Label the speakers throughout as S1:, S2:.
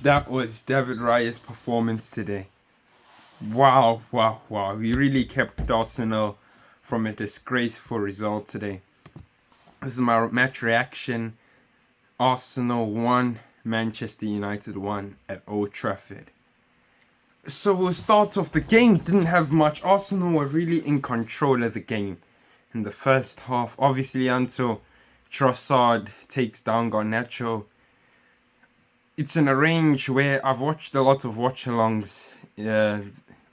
S1: That was David Raya's performance today. Wow, wow, wow. He really kept Arsenal from a disgraceful result today. This is my match reaction. Arsenal 1, Manchester United 1 at Old Trafford. So we'll start off. The game didn't have much. Arsenal were really in control of the game in the first half. Obviously until Trossard takes down Garnacho. It's in a range where I've watched a lot of watch-alongs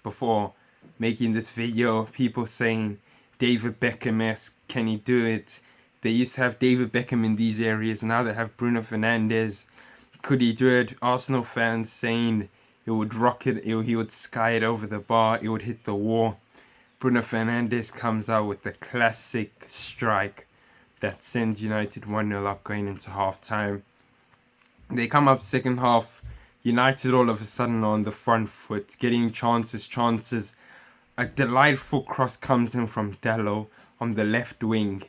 S1: before making this video. People saying David Beckham-esque, can he do it? They used to have David Beckham in these areas, now they have Bruno Fernandes. Could he do it? Arsenal fans saying it would rocket, he would sky it over the bar, it would hit the wall. Bruno Fernandes comes out with the classic strike that sends United 1-0 up going into half-time. They come up second half, United all of a sudden on the front foot, getting chances. A delightful cross comes in from Dalot on the left wing.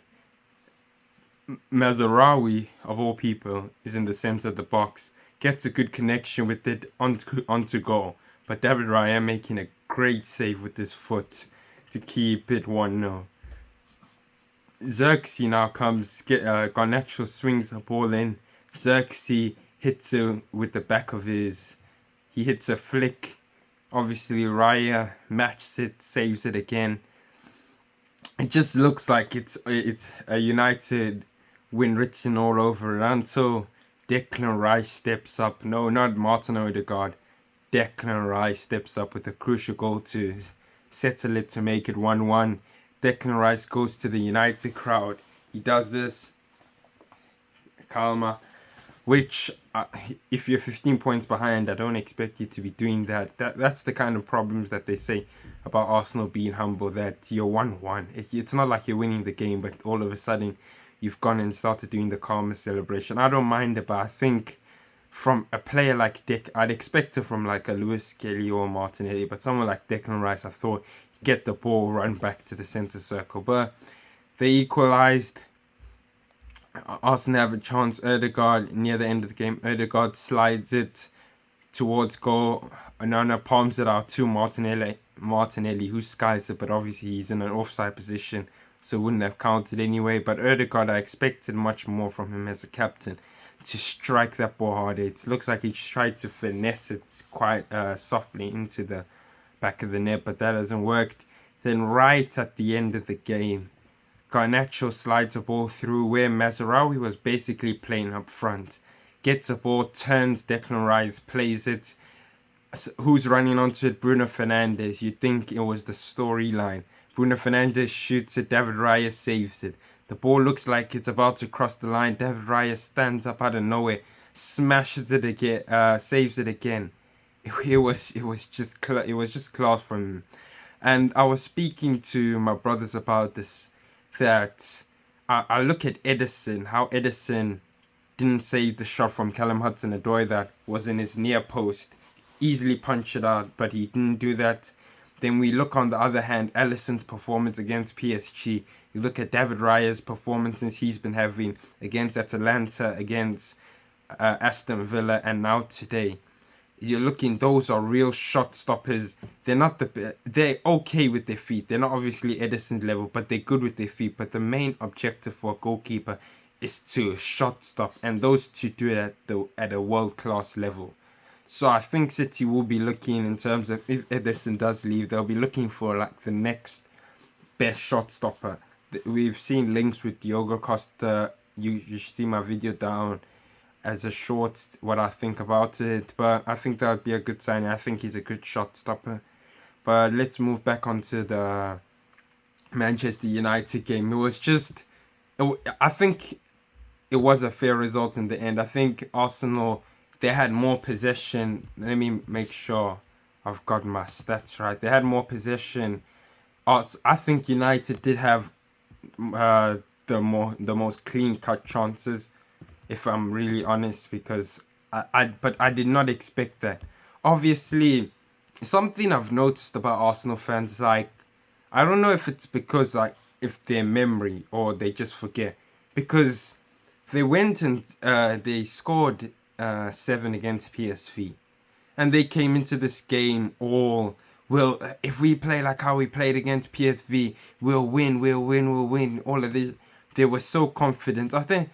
S1: Mazraoui, of all people, is in the centre of the box. Gets a good connection with it onto goal. But David Raya making a great save with his foot to keep it 1-0. Xerxes now comes, Garnacho swings the ball in. Xerxes hits it with the back of his, he hits a flick. Obviously Raya matches it, saves it again. It just looks like it's a United win written all over it until Declan Rice steps up. No, not Martin Odegaard. Declan Rice steps up with a crucial goal to settle it to make it 1-1. Declan Rice goes to the United crowd. He does this. Calma. Which, if you're 15 points behind, I don't expect you to be doing that. That's the kind of problems that they say about Arsenal being humble, that you're 1-1. It's not like you're winning the game, but all of a sudden you've gone and started doing the calmer celebration. I don't mind it, but I think from a player like Dick, I'd expect it from like a Lewis Kelly or Martinelli, but someone like Declan Rice, I thought, get the ball, run back to the centre circle. But they equalised. Arsenal have a chance. Odegaard, near the end of the game, Odegaard slides it towards goal. Onana palms it out to Martinelli, who skies it, but obviously he's in an offside position, so wouldn't have counted anyway. But Odegaard, I expected much more from him as a captain, to strike that ball hard. It looks like he tried to finesse it quite softly into the back of the net, but that hasn't worked. Then right at the end of the game, Garnacho slides a ball through where Mazraoui was basically playing up front. Gets a ball, turns, Declan Rice plays it. Who's running onto it? Bruno Fernandes. You'd think it was the storyline. Bruno Fernandes shoots it, David Raya saves it. The ball looks like it's about to cross the line. David Raya stands up out of nowhere, smashes it again, saves it again. It was just class from him. And I was speaking to my brothers about this, that I look at Edison, how Edison didn't save the shot from Callum Hudson-Odoi that was in his near post, easily punched it out, but he didn't do that. Then we look on the other hand, Alisson's performance against PSG. You look at David Raya's performances he's been having against Atalanta, against Aston Villa, and now today. You're looking, those are real shot stoppers. They're okay with their feet. They're not obviously Edison's level, but they're good with their feet. But the main objective for a goalkeeper is to shot stop, and those two do it at a world-class level. So I think City will be looking, in terms of if Edison does leave, they'll be looking for like the next best shot stopper. We've seen links with Diogo Costa. You should see my video down as a short what I think about it, but I think that would be a good sign. I think he's a good shot stopper. But let's move back onto the Manchester United game. It was just, I think it was a fair result in the end. I think Arsenal, they had more possession. Let me make sure I've got my stats right. They had more possession. I think United did have the most clean-cut chances, if I'm really honest, because but I did not expect that. Obviously, something I've noticed about Arsenal fans, like, I don't know if it's because, like, if their memory or they just forget, because they went and they scored 7 against PSV, and they came into this game all, well, if we play like how we played against PSV, we'll win, we'll win, we'll win. All of this, they were so confident. I think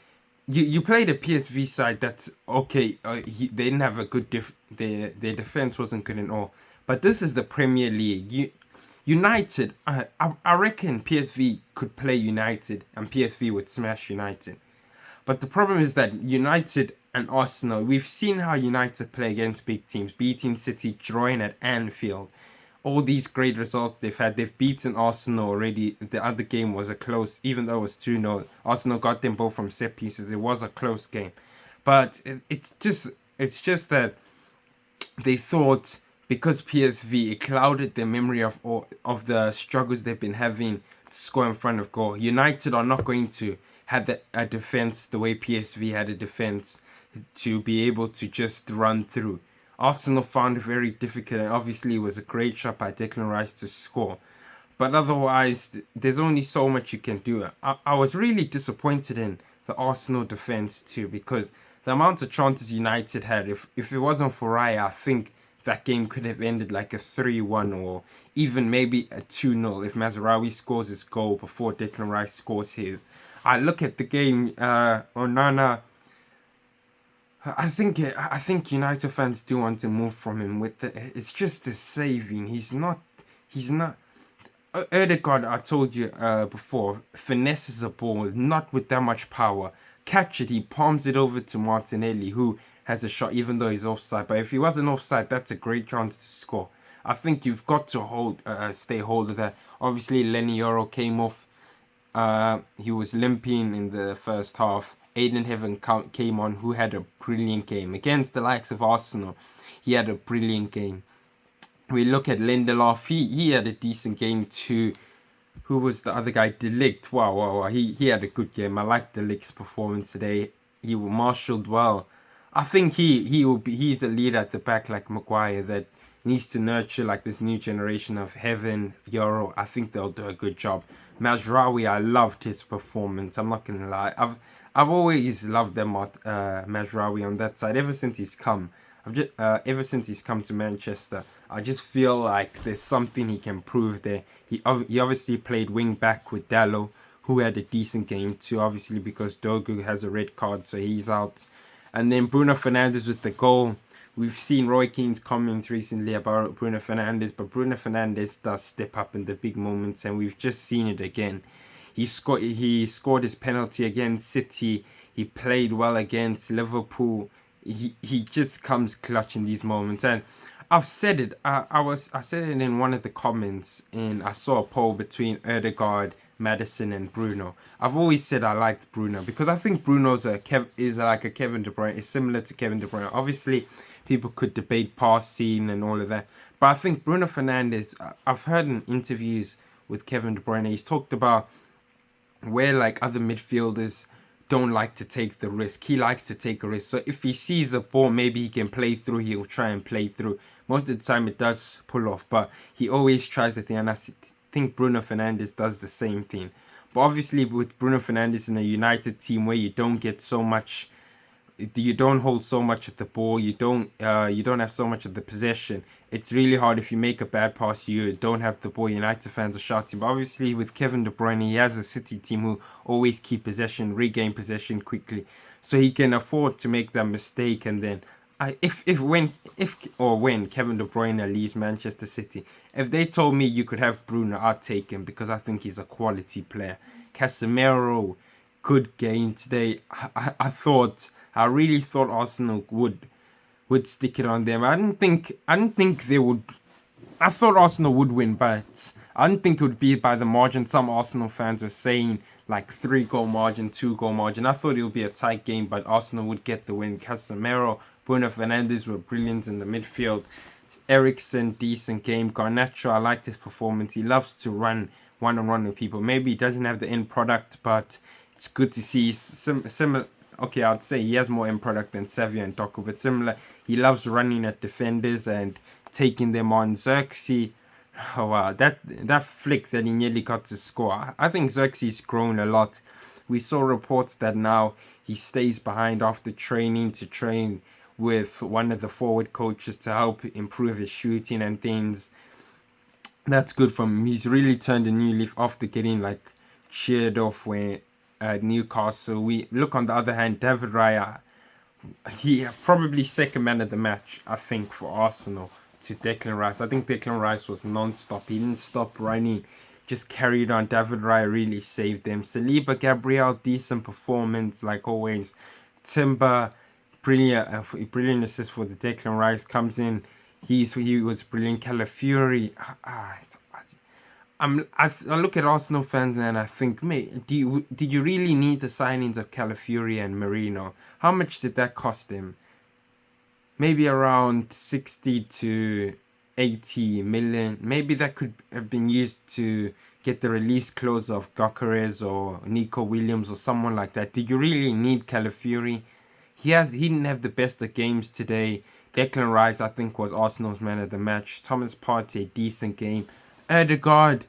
S1: you played a PSV side that's okay. They didn't have a good their defense wasn't good at all. But this is the Premier League. United, I reckon PSV could play United and PSV would smash United. But the problem is that United and Arsenal, we've seen how United play against big teams, beating City, drawing at Anfield. All these great results they've had. They've beaten Arsenal already. The other game was a close, even though it was 2-0. Arsenal got them both from set pieces. It was a close game. But it's just that they thought, because PSV, it clouded their memory of the struggles they've been having to score in front of goal. United are not going to have a defense the way PSV had a defense to be able to just run through. Arsenal found it very difficult, and obviously it was a great shot by Declan Rice to score. But otherwise, there's only so much you can do. I was really disappointed in the Arsenal defense too, because the amount of chances United had, if it wasn't for Raya, I think that game could have ended like a 3-1 or even maybe a 2-0 if Mazraoui scores his goal before Declan Rice scores his. I look at the game, Onana. I think United fans do want to move from him. It's just a saving. He's not. Odegaard, I told you before, finesses a ball, not with that much power. Catch it, he palms it over to Martinelli, who has a shot, even though he's offside. But if he wasn't offside, that's a great chance to score. I think you've got to stay hold of that. Obviously, Lenny Yoro came off. He was limping in the first half. Aiden Heaven came on, who had a brilliant game against the likes of Arsenal. He had a brilliant game. We look at Lindelof. He had a decent game too. Who was the other guy? De Ligt. Wow. He had a good game. I liked De Ligt's performance today. He was marshaled well. I think he's a leader at the back like Maguire that needs to nurture like this new generation of Heaven, Euro. I think they'll do a good job. Mazraoui, I loved his performance. I'm not gonna lie. I've always loved them Mazraoui on that side ever since he's come. Ever since he's come to Manchester, I just feel like there's something he can prove there. He obviously played wing back with Dallo, who had a decent game too, obviously because Dogu has a red card, so he's out. And then Bruno Fernandes with the goal. We've seen Roy Keane's comments recently about Bruno Fernandes, but Bruno Fernandes does step up in the big moments, and we've just seen it again. He scored his penalty against City. He played well against Liverpool. He just comes clutch in these moments, and I've said it. I said it in one of the comments, and I saw a poll between Odegaard, Maddison, and Bruno. I've always said I liked Bruno because I think Bruno's is like a Kevin De Bruyne. Is similar to Kevin De Bruyne. Obviously, people could debate passing and all of that, but I think Bruno Fernandes. I've heard in interviews with Kevin De Bruyne, he's talked about where like other midfielders don't like to take the risk. He likes to take a risk. So if he sees a ball, maybe he can play through, he'll try and play through. Most of the time it does pull off, but he always tries the thing, and I think Bruno Fernandes does the same thing. But obviously with Bruno Fernandes in a United team where you don't hold so much of the ball, you don't have so much of the possession, it's really hard. If you make a bad pass, you don't have the ball. United fans are shouting. But obviously with Kevin De Bruyne, he has a City team who always keep possession, regain possession quickly, so he can afford to make that mistake. And then when Kevin De Bruyne leaves Manchester City, if they told me you could have Bruno, I'd take him because I think he's a quality player. Casemiro, good game today. I really thought Arsenal would stick it on them. I didn't think they would. I thought Arsenal would win, but I didn't think it would be by the margin some Arsenal fans were saying, like 3-goal margin, 2-goal margin. I thought it would be a tight game, but Arsenal would get the win. Casemiro, Bruno Fernandes were brilliant in the midfield. Eriksen, decent game. Garnacho, I liked his performance. He loves to run one-on-one with people. Maybe he doesn't have the end product, but it's good to see similar. Okay, I'd say he has more end product than Savio and Doku, but similar. He loves running at defenders and taking them on. Xerxes, oh wow, that flick that he nearly got to score. I think Xerxes grown a lot. We saw reports that now he stays behind after training to train with one of the forward coaches to help improve his shooting and things. That's good from him. He's really turned a new leaf after getting like cheered off when at Newcastle. We look on the other hand, David Raya. He probably second man of the match, I think, for Arsenal to Declan Rice. I think Declan Rice was non-stop. He didn't stop running, just carried on. David Raya really saved them. Saliba, Gabriel, decent performance like always. Timber, brilliant assist for the Declan Rice comes in. He was brilliant. Calafiori, I look at Arsenal fans and I think, mate, did you really need the signings of Calafiori and Marino? How much did that cost him? Maybe around 60 to 80 million. Maybe that could have been used to get the release clause of Gyökeres or Nico Williams or someone like that. Did you really need Calafiori? He didn't have the best of games today. Declan Rice, I think, was Arsenal's man of the match. Thomas Partey, decent game. Odegaard,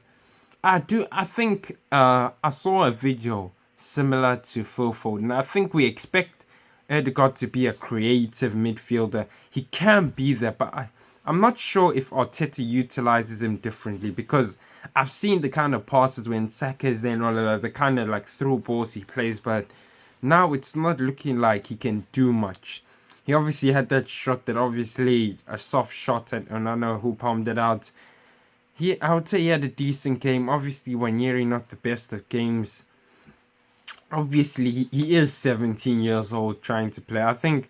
S1: I think I saw a video similar to Phil Foden. I think we expect Odegaard to be a creative midfielder. He can be there, but I'm not sure if Arteta utilizes him differently, because I've seen the kind of passes when Saka is there and all of that, the kind of like through balls he plays, but now it's not looking like he can do much. He obviously had that shot that obviously a soft shot at Onana who palmed it out. I would say he had a decent game. Obviously, Wanyeri not the best of games. Obviously, he is 17 years old trying to play. I think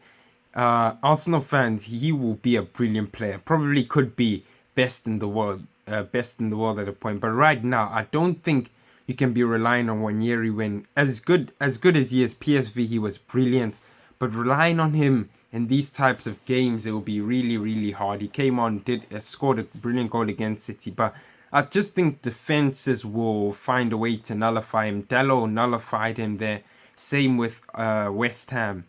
S1: Arsenal fans, he will be a brilliant player. Probably could be best in the world at a point. But right now, I don't think you can be relying on Wanyeri when as good as he is. PSV, he was brilliant, but relying on him in these types of games, it will be really, really hard. He came on, scored a brilliant goal against City, but I just think defenses will find a way to nullify him. Dalot nullified him there. Same with West Ham.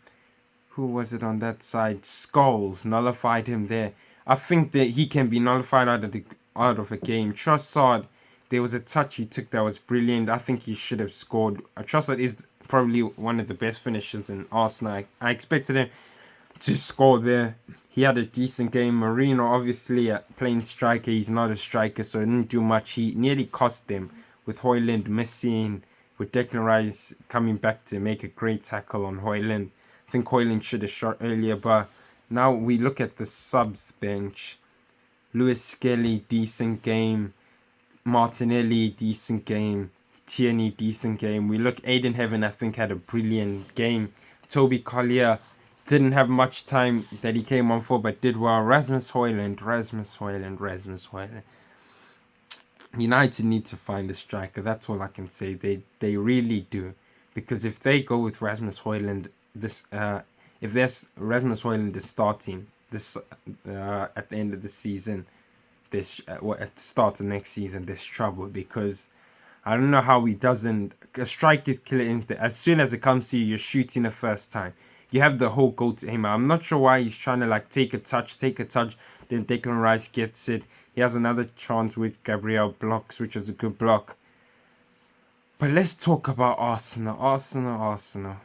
S1: Who was it on that side? Scholes nullified him there. I think that he can be nullified out of a game. Trossard, there was a touch he took that was brilliant. I think he should have scored. Trossard is probably one of the best finishers in Arsenal. I expected him to score there. He had a decent game. Marino, obviously, playing striker. He's not a striker, so it didn't do much. He nearly cost them with Højlund missing, with Declan Rice coming back to make a great tackle on Højlund. I think Højlund should have shot earlier, but now we look at the subs bench. Lewis Skelly, decent game. Martinelli, decent game. Tierney, decent game. We look, Aiden Heaven, I think, had a brilliant game. Toby Collier didn't have much time that he came on for, but did well. Rasmus Højlund. United need to find a striker. That's all I can say. They really do, because if they go with Rasmus Højlund, if there's Rasmus Højlund is starting this at the end of the season, at the start of next season, there's trouble, because I don't know how he doesn't. A strike is killer instinct. As soon as it comes to you, you're shooting the first time. You have the whole goal to him. I'm not sure why he's trying to like take a touch. Then Declan Rice gets it. He has another chance with Gabriel blocks, which is a good block. But let's talk about Arsenal. Arsenal.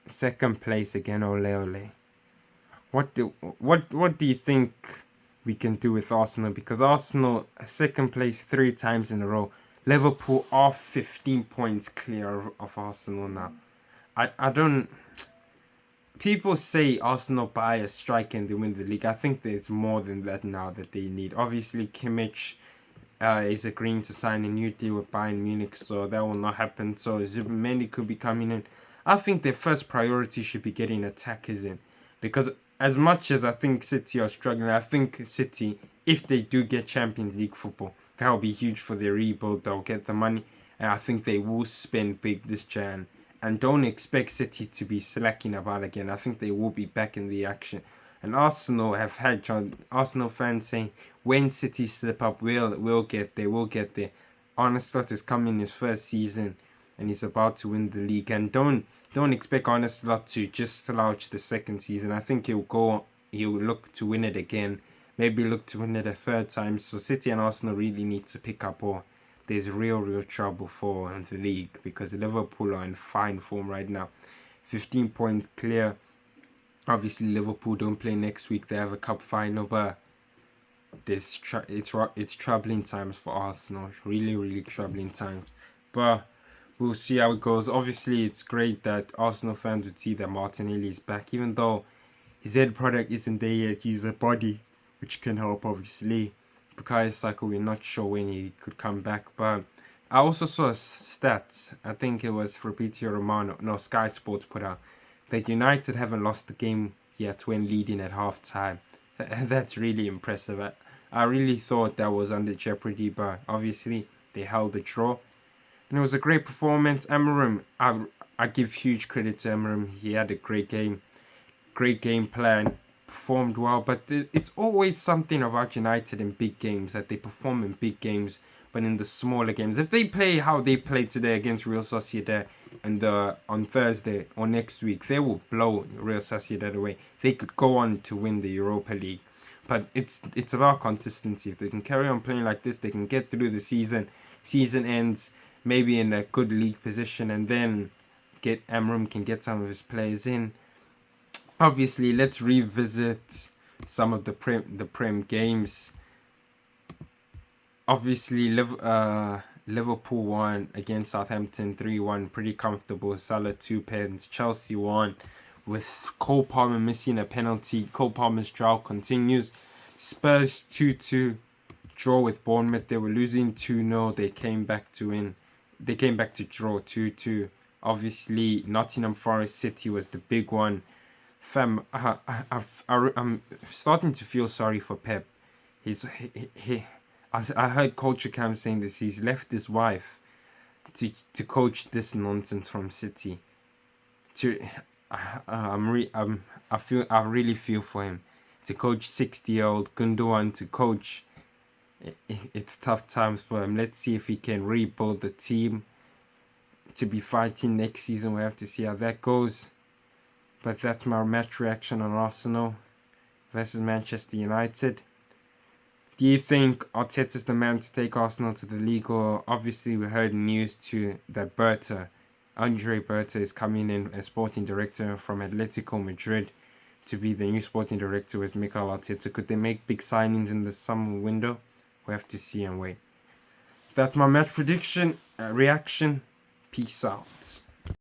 S1: Second place again, ole. What do you think we can do with Arsenal? Because Arsenal, second place 3 times in a row. Liverpool are 15 points clear of Arsenal now. I don't. People say Arsenal buy a striker and they win the league. I think there's more than that now that they need. Obviously, Kimmich is agreeing to sign a new deal with Bayern Munich, so that will not happen. So Zubimendi could be coming in. I think their first priority should be getting attackers in, because as much as I think City are struggling, I think City, if they do get Champions League football, that will be huge for their rebuild. They'll get the money, and I think they will spend big this Jan. And don't expect City to be slacking about again. I think they will be back in the action. And Arsenal have had Arsenal fans saying, when City slip up, we'll get there. Arne Slot is coming his first season, and he's about to win the league. And don't expect Arne Slot to just slouch the second season. I think he'll look to win it again. Maybe look to win it a third time. So City and Arsenal really need to pick up, or there's real trouble for the league, because Liverpool are in fine form right now. 15 points clear. Obviously, Liverpool don't play next week. They have a cup final, but it's troubling times for Arsenal. Really, really troubling times. But we'll see how it goes. Obviously, it's great that Arsenal fans would see that Martinelli is back, even though his end product isn't there yet. He's a body, which can help, obviously. Bukayo Saka, we're not sure when he could come back, but I also saw a stat. I think it was Fabrizio Romano, no, Sky Sports put out that United haven't lost the game yet when leading at half time. That's really impressive. I really thought that was under jeopardy, but obviously they held the draw. And it was a great performance. Amorim, I give huge credit to Amorim. He had a great game plan, performed well. But it's always something about United in big games, that they perform in big games, but in the smaller games, if they play how they played today against Real Sociedad and on Thursday or next week, they will blow Real Sociedad away. They could go on to win the Europa League. But it's about consistency. If they can carry on playing like this, they can get through the season. Season ends maybe in a good league position, and then Amorim can get some of his players in. Obviously, let's revisit some of the Prem games. Obviously, Liverpool won against Southampton 3-1, pretty comfortable. Salah 2 pens. Chelsea won with Cole Palmer missing a penalty. Cole Palmer's drought continues. Spurs 2-2 draw with Bournemouth. They were losing 2-0. They came back to win. They came back to draw 2-2. Obviously, Nottingham Forest City was the big one. Fam, I'm starting to feel sorry for Pep. I heard Culture Cam saying this. He's left his wife to coach this nonsense from City. I really feel for him. To coach 60-year-old Gundogan, to coach, it's tough times for him. Let's see if he can rebuild the team to be fighting next season. We have to see how that goes. But that's my match reaction on Arsenal versus Manchester United. Do you think Arteta's the man to take Arsenal to the league? Or obviously we heard news too that ANDREA BERTA is coming in as sporting director from Atletico Madrid to be the new sporting director with Mikel Arteta. Could they make big signings in the summer window? We have to see and wait. That's my match prediction reaction. Peace out.